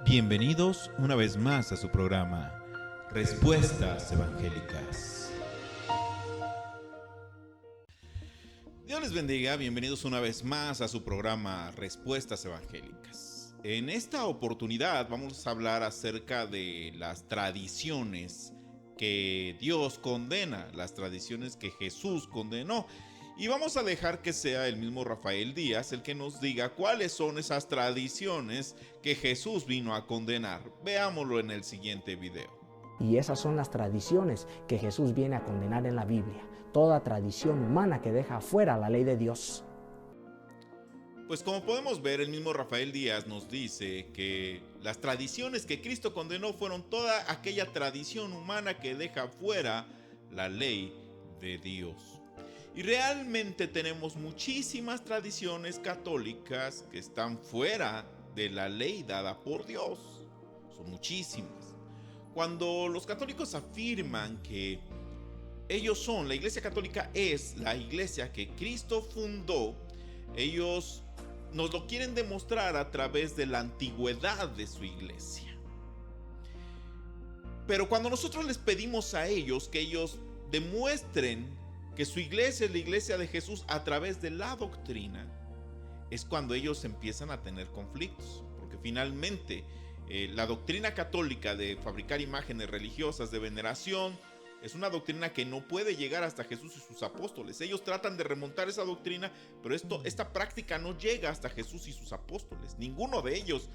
Bienvenidos una vez más a su programa Respuestas Evangélicas. Dios les bendiga, bienvenidos una vez más a su programa Respuestas Evangélicas. En esta oportunidad vamos a hablar acerca de las tradiciones que Dios condena, las tradiciones que Jesús condenó. Y vamos a dejar que sea el mismo Rafael Díaz el que nos diga cuáles son esas tradiciones que Jesús vino a condenar. Veámoslo en el siguiente video. Y esas son las tradiciones que Jesús viene a condenar en la Biblia. Toda tradición humana que deja fuera la ley de Dios. Pues como podemos ver, el mismo Rafael Díaz nos dice que las tradiciones que Cristo condenó fueron toda aquella tradición humana que deja fuera la ley de Dios. Y realmente tenemos muchísimas tradiciones católicas que están fuera de la ley dada por Dios. Son muchísimas. Cuando los católicos afirman que la Iglesia Católica es la iglesia que Cristo fundó, ellos nos lo quieren demostrar a través de la antigüedad de su iglesia. Pero cuando nosotros les pedimos a ellos que ellos demuestren que su iglesia es la iglesia de Jesús a través de la doctrina, es cuando ellos empiezan a tener conflictos, porque finalmente la doctrina católica de fabricar imágenes religiosas de veneración es una doctrina que no puede llegar hasta Jesús y sus apóstoles. Ellos tratan de remontar esa doctrina, pero esta práctica no llega hasta Jesús y sus apóstoles. Ninguno de ellos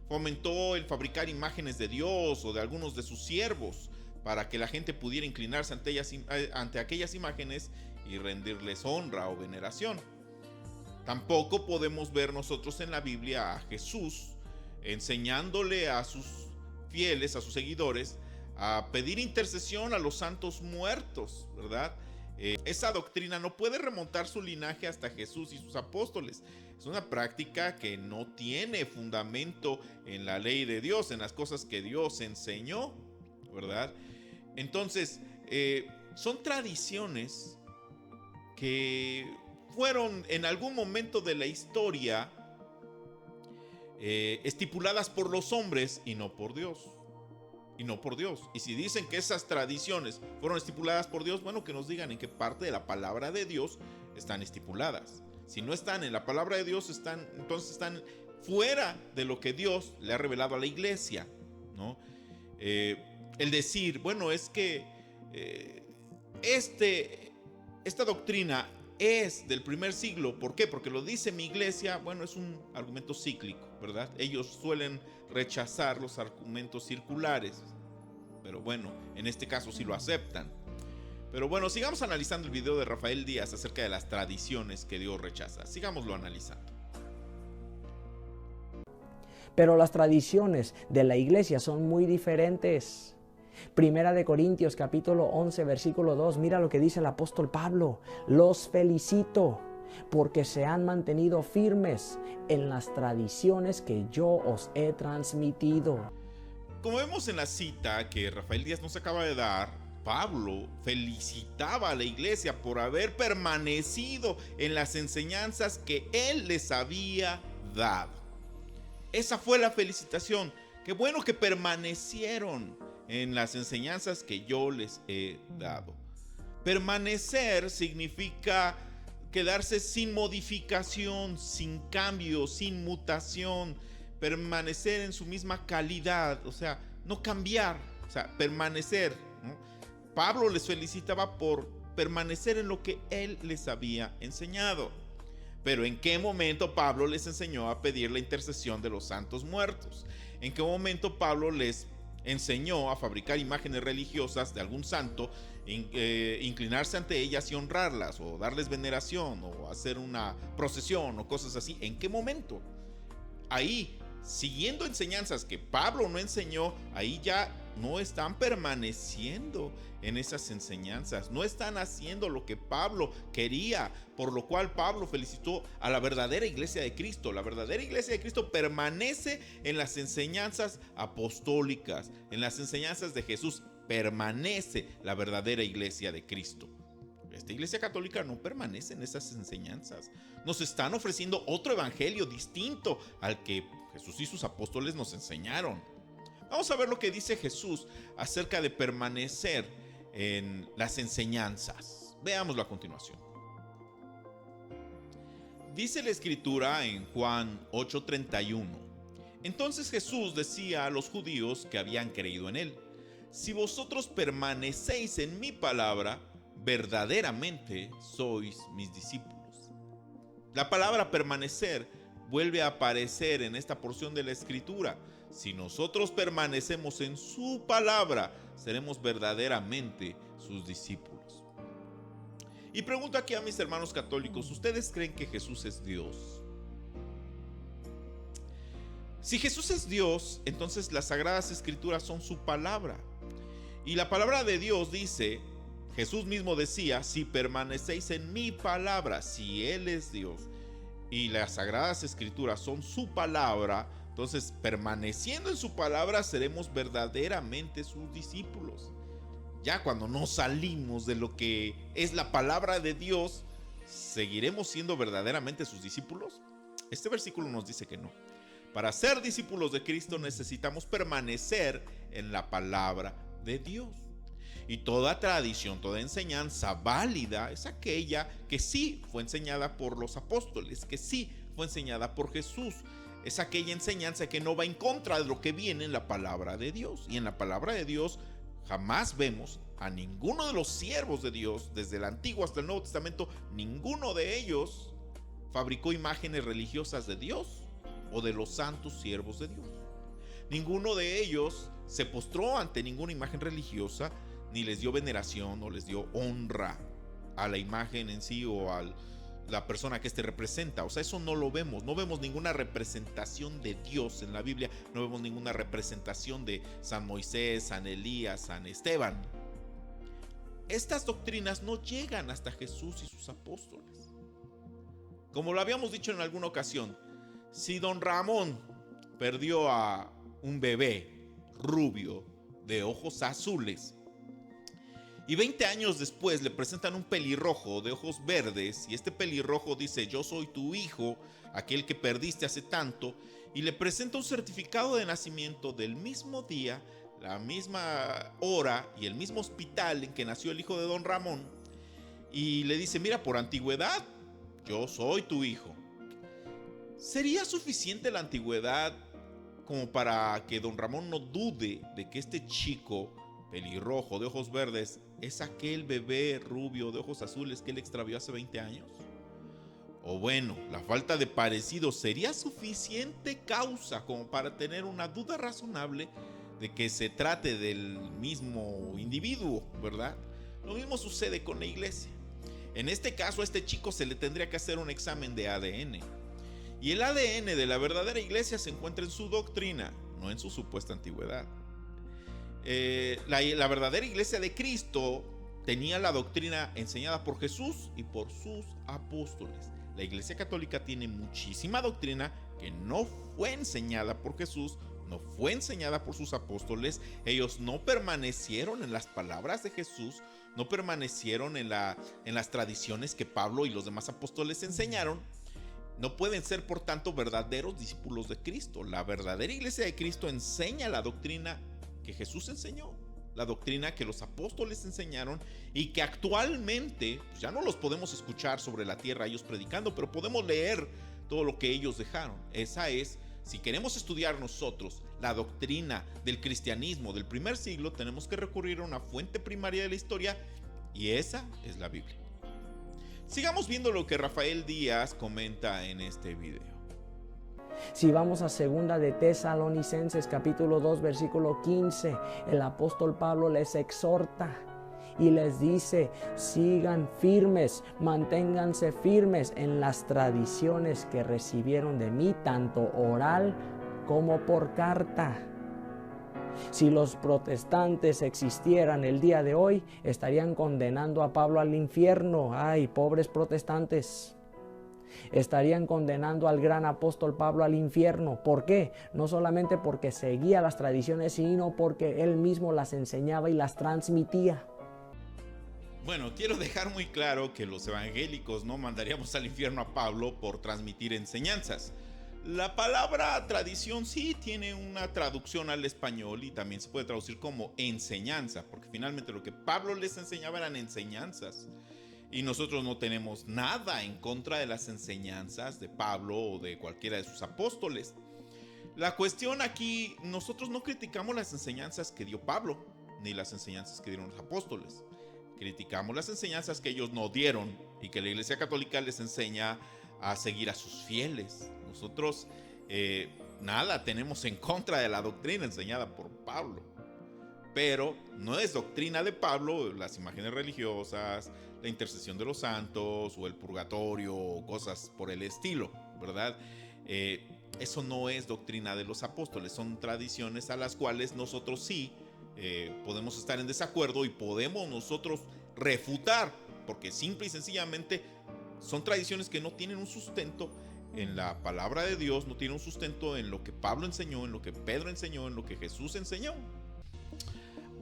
fomentó el fabricar imágenes de Dios o de algunos de sus siervos para que la gente pudiera inclinarse ante aquellas imágenes y rendirles honra o veneración. Tampoco podemos ver nosotros en la Biblia a Jesús enseñándole a sus fieles, a sus seguidores, a pedir intercesión a los santos muertos, ¿verdad? Esa doctrina no puede remontar su linaje hasta Jesús y sus apóstoles. Es una práctica que no tiene fundamento en la ley de Dios, en las cosas que Dios enseñó, ¿verdad? Entonces, son tradiciones que fueron en algún momento de la historia estipuladas por los hombres y no por Dios. Y si dicen que esas tradiciones fueron estipuladas por Dios, bueno, que nos digan en qué parte de la palabra de Dios están estipuladas. Si no están en la palabra de Dios, entonces están fuera de lo que Dios le ha revelado a la iglesia, ¿no? El decir, bueno, es que esta doctrina es del primer siglo. ¿Por qué? Porque lo dice mi iglesia. Bueno, es un argumento cíclico, ¿verdad? Ellos suelen rechazar los argumentos circulares, pero bueno, en este caso sí lo aceptan. Pero bueno, sigamos analizando el video de Rafael Díaz acerca de las tradiciones que Dios rechaza. Sigámoslo analizando. Pero las tradiciones de la iglesia son muy diferentes. Primera de Corintios capítulo 11 versículo 2, mira lo que dice el apóstol Pablo: los felicito porque se han mantenido firmes en las tradiciones que yo os he transmitido. Como vemos en la cita que Rafael Díaz nos acaba de dar, Pablo felicitaba a la iglesia por haber permanecido en las enseñanzas que él les había dado. Esa fue la felicitación. Qué bueno que permanecieron en las enseñanzas que yo les he dado. Permanecer significa quedarse sin modificación, sin cambio, sin mutación, permanecer en su misma calidad, o sea, no cambiar, o sea, permanecer, ¿no? Pablo les felicitaba por permanecer en lo que él les había enseñado. Pero ¿en qué momento Pablo les enseñó a pedir la intercesión de los santos muertos? ¿En qué momento Pablo les enseñó a fabricar imágenes religiosas de algún santo, inclinarse ante ellas y honrarlas, o darles veneración, o hacer una procesión o cosas así? ¿En qué momento? Ahí, siguiendo enseñanzas que Pablo no enseñó, ahí ya no están permaneciendo en esas enseñanzas, no están haciendo lo que Pablo quería, por lo cual Pablo felicitó a la verdadera iglesia de Cristo. La verdadera iglesia de Cristo permanece en las enseñanzas apostólicas, en las enseñanzas de Jesús. Permanece la verdadera iglesia de Cristo. Esta iglesia católica no permanece en esas enseñanzas. Nos están ofreciendo otro evangelio distinto al que Jesús y sus apóstoles nos enseñaron. Vamos a ver lo que dice Jesús acerca de permanecer en las enseñanzas. Veámoslo a continuación. Dice la Escritura en Juan 8:31. Entonces Jesús decía a los judíos que habían creído en él: si vosotros permanecéis en mi palabra, verdaderamente sois mis discípulos. La palabra permanecer vuelve a aparecer en esta porción de la Escritura. Si nosotros permanecemos en su palabra, seremos verdaderamente sus discípulos. Y pregunto aquí a mis hermanos católicos, ¿ustedes creen que Jesús es Dios? Si Jesús es Dios, entonces las Sagradas Escrituras son su palabra. Y la palabra de Dios dice, Jesús mismo decía, si permanecéis en mi palabra, si Él es Dios y las Sagradas Escrituras son su palabra, entonces permaneciendo en su palabra seremos verdaderamente sus discípulos. Ya cuando no salimos de lo que es la palabra de Dios, ¿seguiremos siendo verdaderamente sus discípulos? Este versículo nos dice que no. Para ser discípulos de Cristo necesitamos permanecer en la palabra de Dios. Y toda tradición, toda enseñanza válida es aquella que sí fue enseñada por los apóstoles, que sí fue enseñada por Jesús. Es aquella enseñanza que no va en contra de lo que viene en la palabra de Dios. Y en la palabra de Dios jamás vemos a ninguno de los siervos de Dios, desde el Antiguo hasta el Nuevo Testamento, ninguno de ellos fabricó imágenes religiosas de Dios o de los santos siervos de Dios. Ninguno de ellos se postró ante ninguna imagen religiosa, ni les dio veneración o les dio honra a la imagen en sí o a la persona que éste representa. O sea, eso no lo vemos. No vemos ninguna representación de Dios en la Biblia. No vemos ninguna representación de San Moisés, San Elías, San Esteban. Estas doctrinas no llegan hasta Jesús y sus apóstoles. Como lo habíamos dicho en alguna ocasión, si don Ramón perdió a un bebé rubio de ojos azules y 20 años después le presentan un pelirrojo de ojos verdes y este pelirrojo dice: yo soy tu hijo, aquel que perdiste hace tanto, y le presenta un certificado de nacimiento del mismo día, la misma hora y el mismo hospital en que nació el hijo de don Ramón, y le dice: mira, por antigüedad yo soy tu hijo. ¿Sería suficiente la antigüedad como para que don Ramón no dude de que este chico pelirrojo de ojos verdes es aquel bebé rubio de ojos azules que él extravió hace 20 años? O bueno, la falta de parecido sería suficiente causa como para tener una duda razonable de que se trate del mismo individuo, ¿verdad? Lo mismo sucede con la iglesia. En este caso, a este chico se le tendría que hacer un examen de ADN. Y el ADN de la verdadera iglesia se encuentra en su doctrina, no en su supuesta antigüedad. La verdadera iglesia de Cristo tenía la doctrina enseñada por Jesús y por sus apóstoles. La iglesia católica tiene muchísima doctrina que no fue enseñada por Jesús, no fue enseñada por sus apóstoles. Ellos no permanecieron en las palabras de Jesús, no permanecieron en las tradiciones que Pablo y los demás apóstoles enseñaron. No pueden ser, por tanto, verdaderos discípulos de Cristo. La verdadera iglesia de Cristo enseña la doctrina que Jesús enseñó, la doctrina que los apóstoles enseñaron y que actualmente pues ya no los podemos escuchar sobre la tierra ellos predicando, pero podemos leer todo lo que ellos dejaron. Esa es, si queremos estudiar nosotros la doctrina del cristianismo del primer siglo, tenemos que recurrir a una fuente primaria de la historia y esa es la Biblia. Sigamos viendo lo que Rafael Díaz comenta en este video. Si vamos a segunda de Tesalonicenses capítulo 2 versículo 15, el apóstol Pablo les exhorta y les dice: sigan firmes, manténganse firmes en las tradiciones que recibieron de mí, tanto oral como por carta. Si los protestantes existieran el día de hoy, estarían condenando a Pablo al infierno. ¡Ay, pobres protestantes! Estarían condenando al gran apóstol Pablo al infierno. ¿Por qué? No solamente porque seguía las tradiciones, sino porque él mismo las enseñaba y las transmitía. Bueno, quiero dejar muy claro que los evangélicos no mandaríamos al infierno a Pablo por transmitir enseñanzas. La palabra tradición sí tiene una traducción al español y también se puede traducir como enseñanza, porque finalmente lo que Pablo les enseñaba eran enseñanzas. Y nosotros no tenemos nada en contra de las enseñanzas de Pablo o de cualquiera de sus apóstoles. La cuestión aquí, nosotros no criticamos las enseñanzas que dio Pablo, ni las enseñanzas que dieron los apóstoles. Criticamos las enseñanzas que ellos no dieron y que la Iglesia Católica les enseña a seguir a sus fieles. Nosotros nada tenemos en contra de la doctrina enseñada por Pablo, pero no es doctrina de Pablo las imágenes religiosas, la intercesión de los santos o el purgatorio o cosas por el estilo, ¿verdad? Eso no es doctrina de los apóstoles, son tradiciones a las cuales nosotros sí podemos estar en desacuerdo y podemos nosotros refutar, porque simple y sencillamente son tradiciones que no tienen un sustento en la palabra de Dios, no tienen un sustento en lo que Pablo enseñó, en lo que Pedro enseñó, en lo que Jesús enseñó.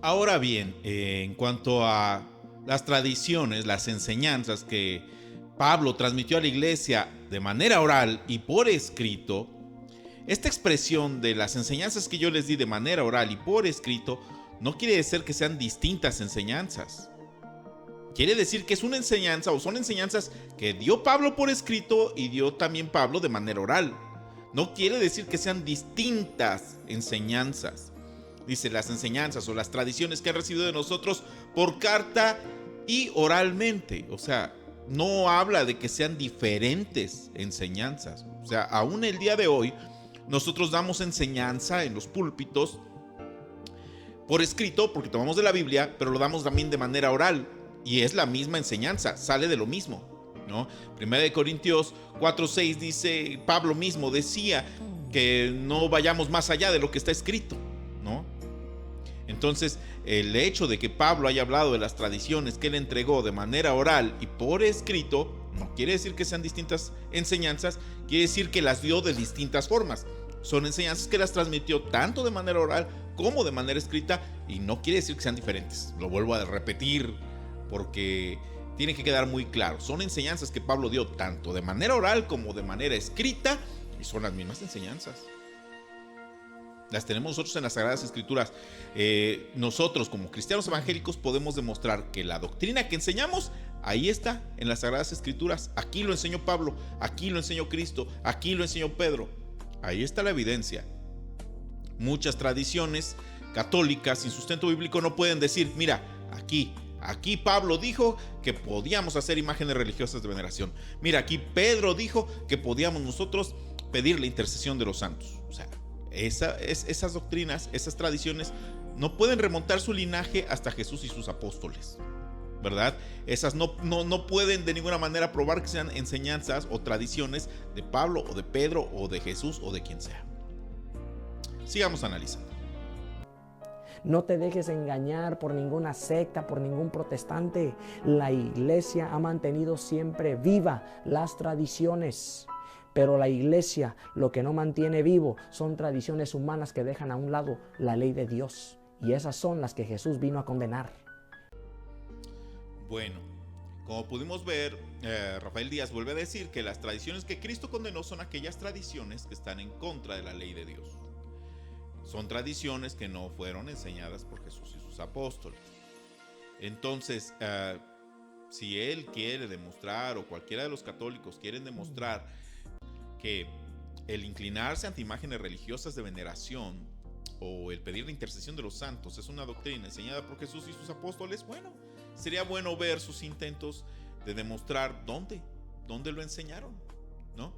Ahora bien, en cuanto a las tradiciones, las enseñanzas que Pablo transmitió a la iglesia de manera oral y por escrito, esta expresión de las enseñanzas que yo les di de manera oral y por escrito no quiere decir que sean distintas enseñanzas. Quiere decir que es una enseñanza o son enseñanzas que dio Pablo por escrito y dio también Pablo de manera oral. No quiere decir que sean distintas enseñanzas. Dice las enseñanzas o las tradiciones que han recibido de nosotros por carta y oralmente. O sea, no habla de que sean diferentes enseñanzas. O sea, aún el día de hoy nosotros damos enseñanza en los púlpitos por escrito porque tomamos de la Biblia, pero lo damos también de manera oral. Y es la misma enseñanza, sale de lo mismo, ¿no? 1 Corintios 4:6 dice, Pablo mismo decía que no vayamos más allá de lo que está escrito, ¿no? Entonces, el hecho de que Pablo haya hablado de las tradiciones que él entregó de manera oral y por escrito, no quiere decir que sean distintas enseñanzas, quiere decir que las dio de distintas formas. Son enseñanzas que las transmitió tanto de manera oral como de manera escrita y no quiere decir que sean diferentes. Lo vuelvo a repetir, porque tiene que quedar muy claro. Son enseñanzas que Pablo dio tanto de manera oral como de manera escrita y son las mismas enseñanzas. Las tenemos nosotros en las Sagradas Escrituras. Nosotros como cristianos evangélicos podemos demostrar que la doctrina que enseñamos ahí está en las Sagradas Escrituras. Aquí lo enseñó Pablo, aquí lo enseñó Cristo, aquí lo enseñó Pedro. Ahí está la evidencia. Muchas tradiciones católicas sin sustento bíblico no pueden decir, mira, Aquí Pablo dijo que podíamos hacer imágenes religiosas de veneración. Mira, aquí Pedro dijo que podíamos nosotros pedir la intercesión de los santos. O sea, esas doctrinas, esas tradiciones no pueden remontar su linaje hasta Jesús y sus apóstoles, ¿verdad? Esas no pueden de ninguna manera probar que sean enseñanzas o tradiciones de Pablo o de Pedro o de Jesús o de quien sea. Sigamos analizando. No te dejes engañar por ninguna secta, por ningún protestante. La iglesia ha mantenido siempre viva las tradiciones. Pero la iglesia lo que no mantiene vivo son tradiciones humanas que dejan a un lado la ley de Dios. Y esas son las que Jesús vino a condenar. Bueno, como pudimos ver, Rafael Díaz vuelve a decir que las tradiciones que Cristo condenó son aquellas tradiciones que están en contra de la ley de Dios. Son tradiciones que no fueron enseñadas por Jesús y sus apóstoles. Entonces, si él quiere demostrar, o cualquiera de los católicos quieren demostrar, que el inclinarse ante imágenes religiosas de veneración o el pedir la intercesión de los santos es una doctrina enseñada por Jesús y sus apóstoles, bueno, sería bueno ver sus intentos de demostrar dónde lo enseñaron, ¿no?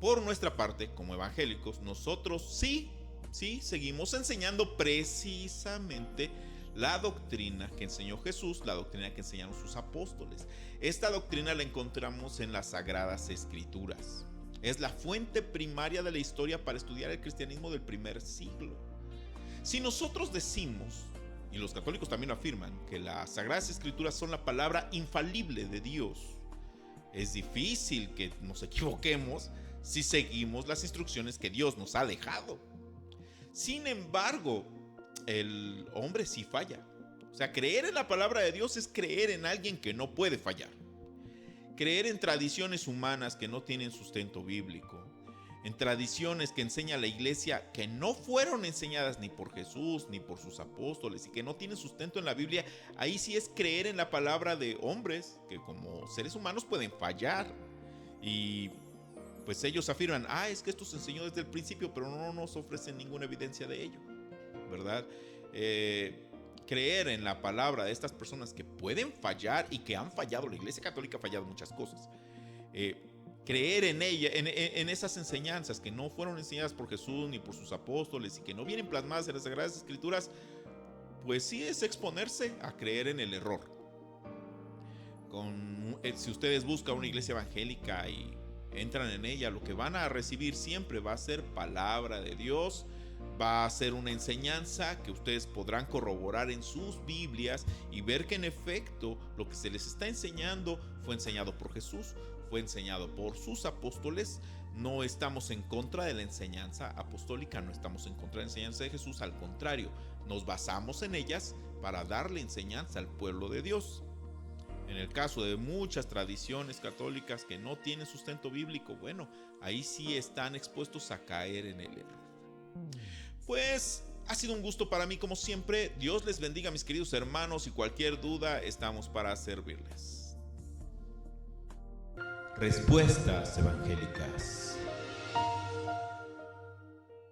Por nuestra parte, como evangélicos, nosotros sí seguimos enseñando precisamente la doctrina que enseñó Jesús, la doctrina que enseñaron sus apóstoles. Esta doctrina la encontramos en las Sagradas Escrituras. Es la fuente primaria de la historia para estudiar el cristianismo del primer siglo. Si nosotros decimos, y los católicos también lo afirman, que las Sagradas Escrituras son la palabra infalible de Dios, es difícil que nos equivoquemos si seguimos las instrucciones que Dios nos ha dejado. Sin embargo, el hombre sí falla. O sea, creer en la palabra de Dios es creer en alguien que no puede fallar. Creer en tradiciones humanas que no tienen sustento bíblico en tradiciones que enseña la iglesia que no fueron enseñadas ni por Jesús ni por sus apóstoles y que no tienen sustento en la Biblia, ahí sí es creer en la palabra de hombres que como seres humanos pueden fallar. Y pues ellos afirman, es que esto se enseñó desde el principio, pero no nos ofrecen ninguna evidencia de ello, ¿verdad? Creer en la palabra de estas personas que pueden fallar y que han fallado, la Iglesia Católica ha fallado muchas cosas, creer en ella, en esas enseñanzas que no fueron enseñadas por Jesús ni por sus apóstoles y que no vienen plasmadas en las Sagradas Escrituras, pues sí es exponerse a creer en el error. Si ustedes buscan una iglesia evangélica y entran en ella, lo que van a recibir siempre va a ser palabra de Dios, va a ser una enseñanza que ustedes podrán corroborar en sus Biblias y ver que en efecto lo que se les está enseñando fue enseñado por Jesús, fue enseñado por sus apóstoles. No estamos en contra de la enseñanza apostólica, no estamos en contra de la enseñanza de Jesús, al contrario, nos basamos en ellas para darle enseñanza al pueblo de Dios. En el caso de muchas tradiciones católicas que no tienen sustento bíblico, bueno, ahí sí están expuestos a caer en el error. Pues ha sido un gusto para mí como siempre. Dios les bendiga, mis queridos hermanos, y cualquier duda estamos para servirles. Respuestas evangélicas.